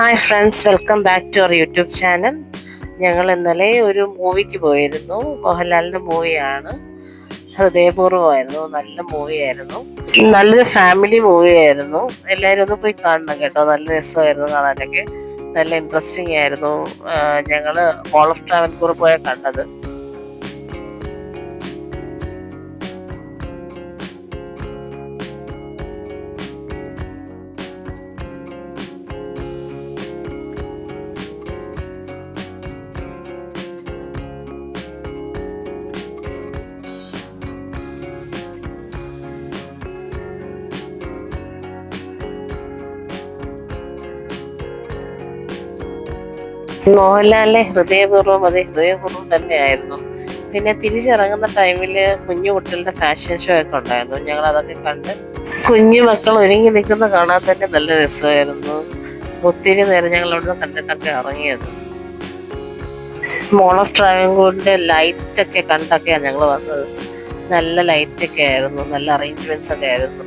Hi friends, welcome back to our YouTube channel. ഞങ്ങൾ ഇന്നലെ ഒരു മൂവിക്ക് പോയിരുന്നു. മോഹൻലാലിൻ്റെ മൂവിയാണ്. ഹൃദയപൂർവ്വമായിരുന്നു. നല്ല മൂവിയായിരുന്നു. നല്ലൊരു ഫാമിലി മൂവിയായിരുന്നു. എല്ലാവരും ഒന്ന് പോയി കാണണം കേട്ടോ. നല്ല രസമായിരുന്നു കാണാനൊക്കെ. നല്ല ഇൻട്രസ്റ്റിംഗ് ആയിരുന്നു. ഞങ്ങൾ മോൾ ഓഫ് ട്രാവൻകൂർ പോയാണ് കണ്ടത്. മോഹൻലാലിനെ ഹൃദയപൂർവ്വം തന്നെയായിരുന്നു. പിന്നെ തിരിച്ചിറങ്ങുന്ന ടൈമിൽ കുഞ്ഞു കുട്ടികളുടെ ഫാഷൻ ഷോ ഒക്കെ ഉണ്ടായിരുന്നു. ഞങ്ങൾ അതൊക്കെ കണ്ട് കുഞ്ഞു മക്കൾ ഒരുങ്ങി നിൽക്കുന്ന കാണാൻ തന്നെ നല്ല രസമായിരുന്നു. ഒത്തിരി നേരം ഞങ്ങൾ അവിടെ കണ്ടിട്ടൊക്കെ ഇറങ്ങിയത്. മോൾ ഓഫ് ട്രാവൻകൂറിന്റെ ലൈറ്റ് ഒക്കെ കണ്ടൊക്കെയാണ് ഞങ്ങൾ വന്നത്. നല്ല ലൈറ്റൊക്കെ ആയിരുന്നു. നല്ല അറേഞ്ച്മെന്റ്സ് ഒക്കെ ആയിരുന്നു.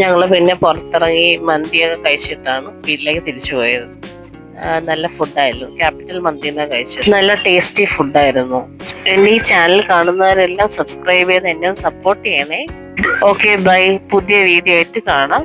ഞങ്ങൾ പിന്നെ പുറത്തിറങ്ങി മന്തിയൊക്കെ കഴിച്ചിട്ടാണ് വീട്ടിലേക്ക് തിരിച്ചു പോയത്. നല്ല ഫുഡായിരുന്നു. ക്യാപിറ്റൽ മന്തിന്നാണ് കഴിച്ചത്. നല്ല ടേസ്റ്റി ഫുഡായിരുന്നു. എൻ്റെ ഈ ചാനൽ കാണുന്നവരെല്ലാം സബ്സ്ക്രൈബ് ചെയ്ത് എന്നെ സപ്പോർട്ട് ചെയ്യണേ. Okay, by. പുതിയ വീഡിയോ ആയിട്ട് കാണാം.